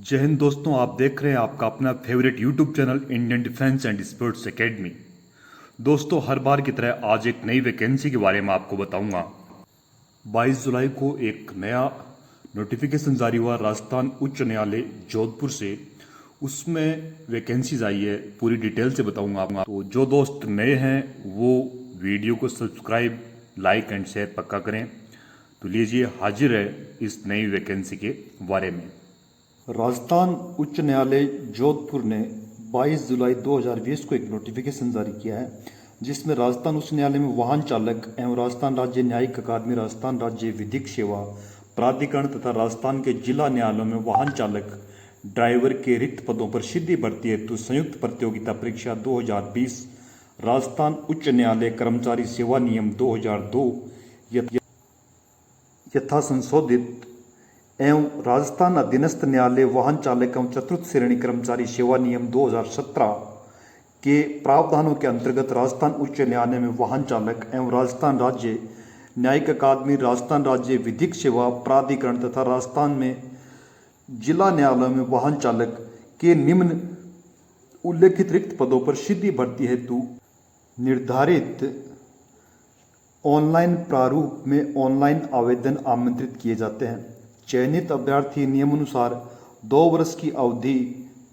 जय हिंद दोस्तों, आप देख रहे हैं आपका अपना favourite YouTube channel Indian defence and sports academy. दोस्तों, हर बार की तरह आज एक नई वैकेंसी के बारे में आपको बताऊंगा। 22 जुलाई को एक नया नोटिफिकेशन जारी हुआ राजस्थान उच्च न्यायालय जोधपुर से। उसमें वैकेंसीज आई है, पूरी डिटेल से बताऊंगा आपको। तो जो दोस्त नए हैं वो वीडियो को सब्सक्राइब, लाइक एंड शेयर पक्का करें। तो लीजिए, हाजिर है इस नई वैकेंसी के बारे में। राजस्थान उच्च न्यायालय जोधपुर ने 22 जुलाई 2020 को एक नोटिफिकेशन जारी किया है, जिसमें राजस्थान उच्च न्यायालय में वाहन चालक एवं राजस्थान राज्य न्यायिक अकादमी, राजस्थान राज्य विधिक सेवा प्राधिकरण तथा राजस्थान के जिला न्यायालयों में वाहन चालक ड्राइवर के रिक्त पदों पर सीधी भर्ती हेतु संयुक्त प्रतियोगिता परीक्षा 2020 राजस्थान उच्च न्यायालय कर्मचारी सेवा नियम 2002 यथा संशोधित एवं राजस्थान अधीनस्थ न्यायालय वाहन चालक एवं चतुर्थ श्रेणी कर्मचारी सेवा नियम 2017 के प्रावधानों के अंतर्गत राजस्थान उच्च न्यायालय में वाहन चालक एवं राजस्थान राज्य न्यायिक अकादमी, राजस्थान राज्य विधिक सेवा प्राधिकरण तथा राजस्थान में जिला न्यायालयों में वाहन चालक के निम्न उल्लेखित रिक्त पदों पर सीधी भर्ती हेतु निर्धारित ऑनलाइन प्रारूप में ऑनलाइन आवेदन आमंत्रित किए जाते हैं। चयनित अभ्यर्थी नियमानुसार 2 वर्ष की अवधि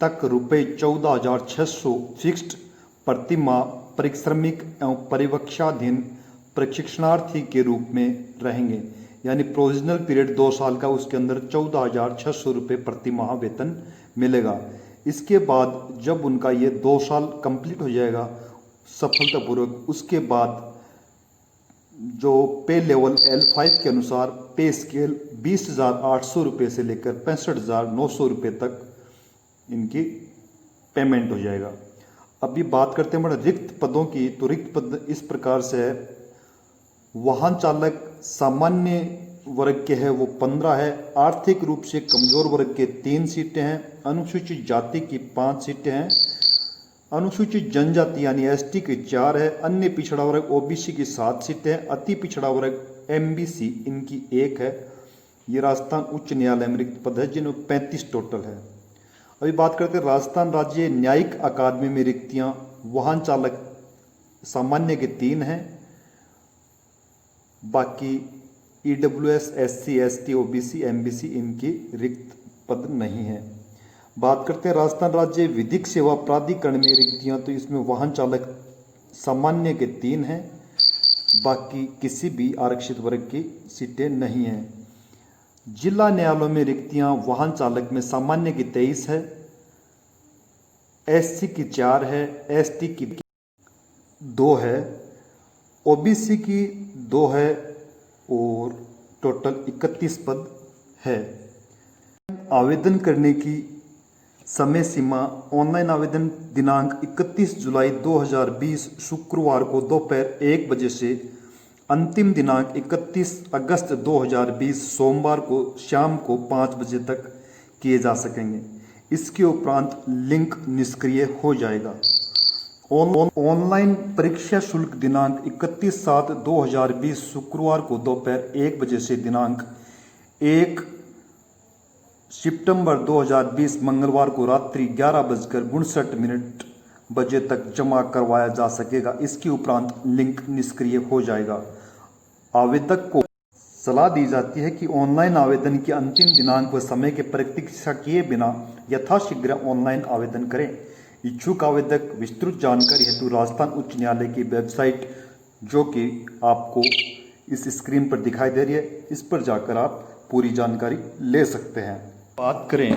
तक ₹14,600 फिक्स्ड प्रति माह परिश्रमिक एवं परिवीक्षाधीन प्रशिक्षणार्थी के रूप में रहेंगे। यानी प्रोविजनल पीरियड 2 साल का, उसके अंदर ₹14,600 प्रति माह वेतन मिलेगा। इसके बाद जब उनका ये 2 साल कंप्लीट हो जाएगा सफलतापूर्वक, उसके बाद जो पे लेवल L5 के अनुसार पे स्केल 20,800 रुपये से लेकर 65,900 रुपये तक इनकी पेमेंट हो जाएगा। अभी बात करते हैं रिक्त पदों की। तो रिक्त पद इस प्रकार से है। वाहन चालक सामान्य वर्ग के है वो 15 है, आर्थिक रूप से कमजोर वर्ग के 3 सीटें हैं, अनुसूचित जाति की 5 सीटें हैं, अनुसूचित जनजाति यानी एसटी की 4 है, अन्य पिछड़ा वर्ग ओबीसी की 7 सीटें हैं, अति पिछड़ा वर्ग एमबीसी इनकी 1 है। ये राजस्थान उच्च न्यायालय में रिक्त पद है, जिनमें 35 टोटल है। अभी बात करते हैं राजस्थान राज्य न्यायिक अकादमी में रिक्तियां। वाहन चालक सामान्य के 3 हैं, बाकी EWS, SC, ST, OBC, MBC इनकी रिक्त पद नहीं है। बात करते हैं राजस्थान राज्य विधिक सेवा प्राधिकरण में रिक्तियां। तो इसमें वाहन चालक सामान्य के 3 हैं, बाकी किसी भी आरक्षित वर्ग की सीटें नहीं हैं। जिला न्यायालयों में रिक्तियां वाहन चालक में सामान्य की 23 है, एससी की 4 है, एसटी की 2 है, ओबीसी की 2 है और टोटल 31 पद है। आवेदन करने की समय सीमा। ऑनलाइन आवेदन दिनांक 31 जुलाई 2020 शुक्रवार को दोपहर 1 बजे से अंतिम दिनांक 31 अगस्त 2020 सोमवार को शाम को 5 बजे तक किए जा सकेंगे। इसके उपरांत लिंक निष्क्रिय हो जाएगा। ऑनलाइन परीक्षा शुल्क दिनांक 31/7/2020 शुक्रवार को दोपहर 1 बजे से दिनांक 1 सितंबर 2020 मंगलवार को रात्रि 11:59 बजे तक जमा करवाया जा सकेगा। इसके उपरांत लिंक निष्क्रिय हो जाएगा। आवेदक को सलाह दी जाती है कि ऑनलाइन आवेदन के अंतिम दिनांक व समय की प्रतीक्षा किए बिना यथाशीघ्र ऑनलाइन आवेदन करें। इच्छुक आवेदक विस्तृत जानकारी हेतु राजस्थान उच्च न्यायालय की वेबसाइट, जो कि आपको इस स्क्रीन पर दिखाई दे रही है, इस पर जाकर आप पूरी जानकारी ले सकते हैं। बात करें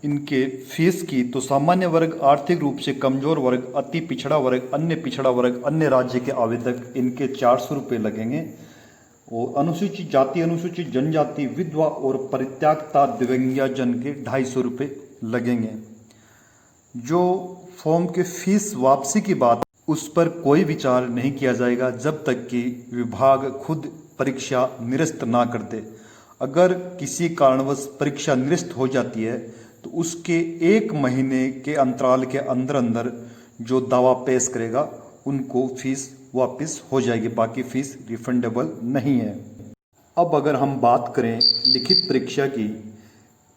इनके फीस की, तो सामान्य वर्ग, आर्थिक रूप से कमजोर वर्ग, अति पिछड़ा वर्ग, अन्य पिछड़ा वर्ग, अन्य राज्य के आवेदक इनके 400 रुपये लगेंगे। और अनुसूचित जाति, अनुसूचित जनजाति, विधवा और परित्यक्ता दिव्यांगजन के 250 रुपये लगेंगे। जो फॉर्म के फीस वापसी की बात, उस पर कोई विचार नहीं किया जाएगा जब तक कि विभाग खुद परीक्षा निरस्त ना कर दे। अगर किसी कारणवश परीक्षा निरस्त हो जाती है तो उसके 1 महीने के अंतराल के अंदर अंदर जो दावा पेश करेगा उनको फीस वापस हो जाएगी, बाकी फीस रिफंडेबल नहीं है। अब अगर हम बात करें लिखित परीक्षा की,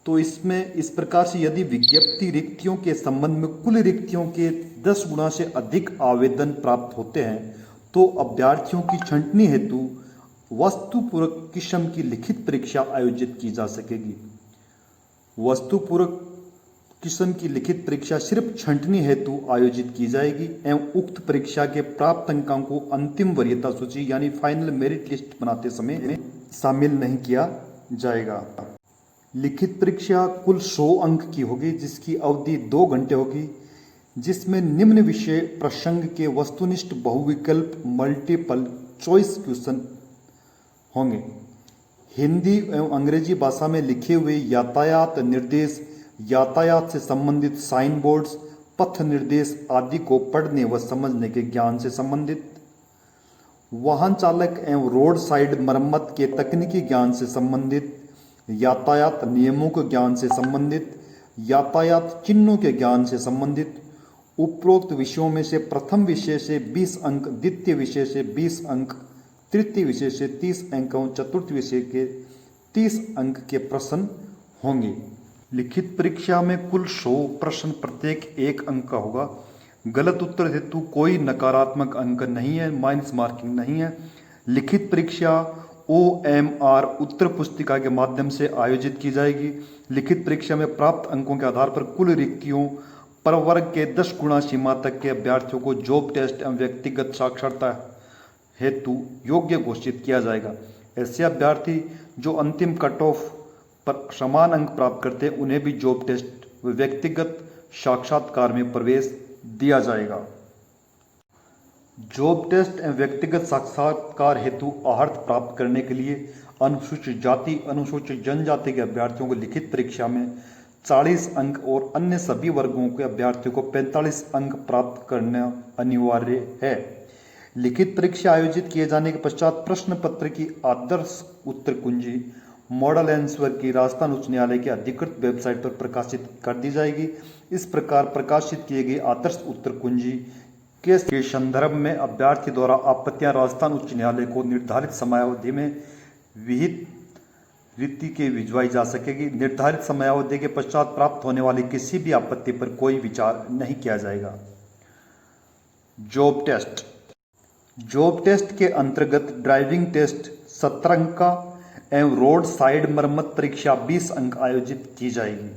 तो इसमें इस प्रकार से यदि विज्ञप्ति रिक्तियों के संबंध में कुल रिक्तियों के 10 गुना से अधिक आवेदन प्राप्त होते हैं तो अभ्यर्थियों की छंटनी हेतु वस्तुपूरक किस्म की लिखित परीक्षा आयोजित की जा सकेगी। वस्तुपूरक किस्म की लिखित परीक्षा सिर्फ छंटनी हेतु आयोजित की जाएगी एवं उक्त परीक्षा के प्राप्त अंकों को अंतिम वरीयता सूची यानी फाइनल मेरिट लिस्ट बनाते समय शामिल नहीं किया जाएगा। लिखित परीक्षा कुल 100 अंक की होगी जिसकी अवधि 2 घंटे होगी, जिसमें निम्न विषय प्रसंग के वस्तुनिष्ठ बहुविकल्प मल्टीपल चॉइस क्वेश्चन होंगे। हिंदी एवं अंग्रेजी भाषा में लिखे हुए यातायात निर्देश, यातायात से संबंधित साइन बोर्ड्स, पथ निर्देश आदि को पढ़ने व समझने के ज्ञान से संबंधित, वाहन चालक एवं रोड साइड मरम्मत के तकनीकी ज्ञान से संबंधित, यातायात नियमों के ज्ञान से संबंधित, यातायात चिन्हों के ज्ञान से संबंधित, उपरोक्त विषयों में से प्रथम विषय से 20 अंक, द्वितीय विषय से 20 अंक, तृतीय विषय से 30 अंक और चतुर्थ विषय के 30 अंक के प्रश्न होंगे। लिखित परीक्षा में कुल 100 प्रश्न, प्रत्येक 1 अंक का होगा। गलत उत्तर हेतु कोई नकारात्मक अंक नहीं है, माइनस मार्किंग नहीं है। लिखित परीक्षा OMR उत्तर पुस्तिका के माध्यम से आयोजित की जाएगी। लिखित परीक्षा में प्राप्त अंकों के आधार पर कुल रिक्तियों पर वर्ग के 10 गुना सीमा तक के अभ्यर्थियों को जॉब टेस्ट एवं व्यक्तिगत साक्षरता हेतु योग्य घोषित किया जाएगा। ऐसे अभ्यर्थी जो अंतिम कट ऑफ पर समान अंक प्राप्त करते हैं उन्हें भी जॉब टेस्ट व व्यक्तिगत साक्षात्कार में प्रवेश दिया जाएगा। जॉब टेस्ट एवं व्यक्तिगत साक्षात्कार हेतु अर्हता प्राप्त करने के लिए अनुसूचित जाति, अनुसूचित जनजाति के अभ्यर्थियों को लिखित परीक्षा में 40 अंक और अन्य सभी वर्गों के अभ्यर्थियों को 45 अंक प्राप्त करना अनिवार्य है। लिखित परीक्षा आयोजित किए जाने के पश्चात प्रश्न पत्र की आदर्श उत्तर कुंजी मॉडल आंसर की राजस्थान उच्च न्यायालय की अधिकृत वेबसाइट पर प्रकाशित कर दी जाएगी। इस प्रकार प्रकाशित किए गए आदर्श उत्तर कुंजी के संदर्भ में अभ्यर्थी द्वारा आपत्तियां राजस्थान उच्च न्यायालय को निर्धारित समयावधि में विहित रीति के भिजवाई जा सकेगी। निर्धारित समयावधि के पश्चात प्राप्त होने वाली किसी भी आपत्ति पर कोई विचार नहीं किया जाएगा। Job test. जॉब टेस्ट के अंतर्गत ड्राइविंग टेस्ट 17 अंक का एवं रोड साइड मरम्मत परीक्षा 20 अंक आयोजित की जाएगी।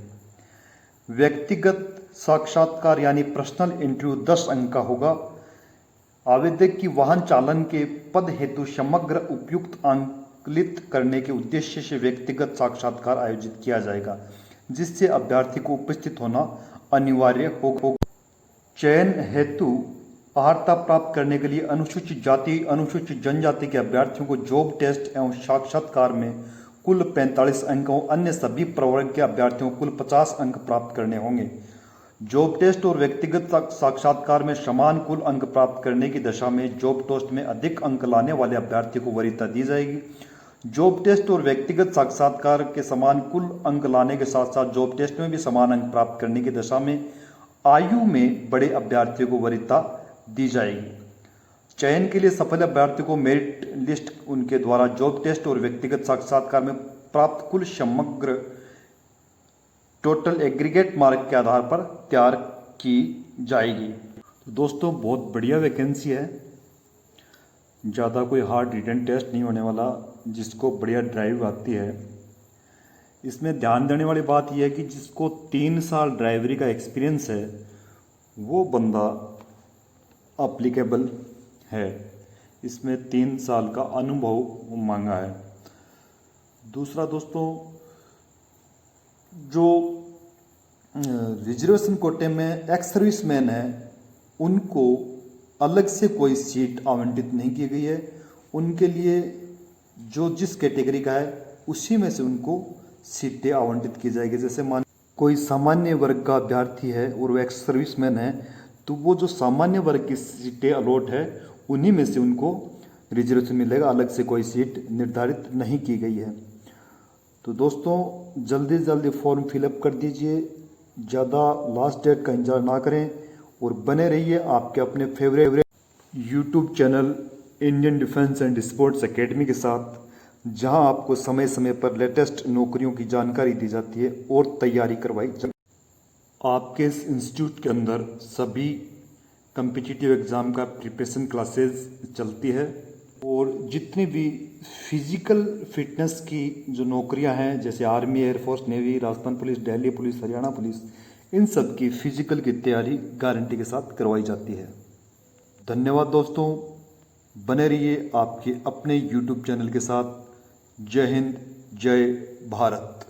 व्यक्तिगत साक्षात्कार यानी पर्सनल इंटरव्यू 10 अंक का होगा। आवेदक की वाहन चालन के पद हेतु समग्र उपयुक्त आंकलित करने के उद्देश्य से व्यक्तिगत साक्षात्कार आयोजित किया जाएगा, जिससे अभ्यर्थी को उपस्थित होना अनिवार्य होगा। चयन हेतु अर्हता प्राप्त करने के लिए अनुसूचित जाति, अनुसूचित जनजाति के अभ्यर्थियों को जॉब टेस्ट एवं साक्षात्कार में कुल 45 अंक और अन्य सभी प्रवर्ग के अभ्यर्थियों को कुल 50 अंक प्राप्त करने होंगे। जॉब टेस्ट और व्यक्तिगत साक्षात्कार में समान कुल अंक प्राप्त करने की दशा में जॉब टेस्ट में अधिक अंक लाने वाले अभ्यर्थी को वरीयता दी जाएगी। जॉब टेस्ट और व्यक्तिगत साक्षात्कार के समान कुल अंक लाने के साथ साथ जॉब टेस्ट में भी समान अंक प्राप्त करने की दशा में आयु में बड़े अभ्यर्थियों को वरीयता दी जाएगी। चयन के लिए सफल अभ्यर्थी को मेरिट लिस्ट उनके द्वारा जॉब टेस्ट और व्यक्तिगत साक्षात्कार में प्राप्त कुल समग्र टोटल एग्रीगेट मार्क के आधार पर तैयार की जाएगी। तो दोस्तों बहुत बढ़िया वैकेंसी है, ज़्यादा कोई हार्ड रिटन टेस्ट नहीं होने वाला, जिसको बढ़िया ड्राइव आती है। इसमें ध्यान देने वाली बात यह है कि जिसको 3 साल ड्राइवरी का एक्सपीरियंस है वो बंदा अप्लीकेबल है। इसमें 3 साल का अनुभव मांगा है। दूसरा दोस्तों, जो रिजर्वेशन कोटे में एक्स सर्विसमैन है उनको अलग से कोई सीट आवंटित नहीं की गई है। उनके लिए जो जिस कैटेगरी का है उसी में से उनको सीटें आवंटित की जाएगी। जैसे मान कोई सामान्य वर्ग का अभ्यर्थी है और वो एक्स सर्विसमैन है तो वो जो सामान्य वर्ग की सीटें अलॉट है उन्हीं में से उनको रिजर्वेशन मिलेगा, अलग से कोई सीट निर्धारित नहीं की गई है। तो दोस्तों जल्दी से जल्दी फॉर्म फिलअप कर दीजिए, ज़्यादा लास्ट डेट का इंतजार ना करें और बने रहिए आपके अपने favourite YouTube channel Indian defence and sports academy के साथ, जहां आपको समय समय पर लेटेस्ट नौकरियों की जानकारी दी जाती है और तैयारी करवाई जाती है। आपके इस इंस्टीट्यूट के अंदर सभी कम्पिटिटिव एग्ज़ाम का प्रिपरेशन क्लासेस चलती है और जितनी भी फिजिकल फिटनेस की जो नौकरियां हैं जैसे army, air force, navy, Rajasthan police, Delhi police, Haryana police, इन सब की फिजिकल की तैयारी गारंटी के साथ करवाई जाती है। धन्यवाद दोस्तों, बने रहिए आपके अपने YouTube चैनल के साथ। जय हिंद, जय भारत।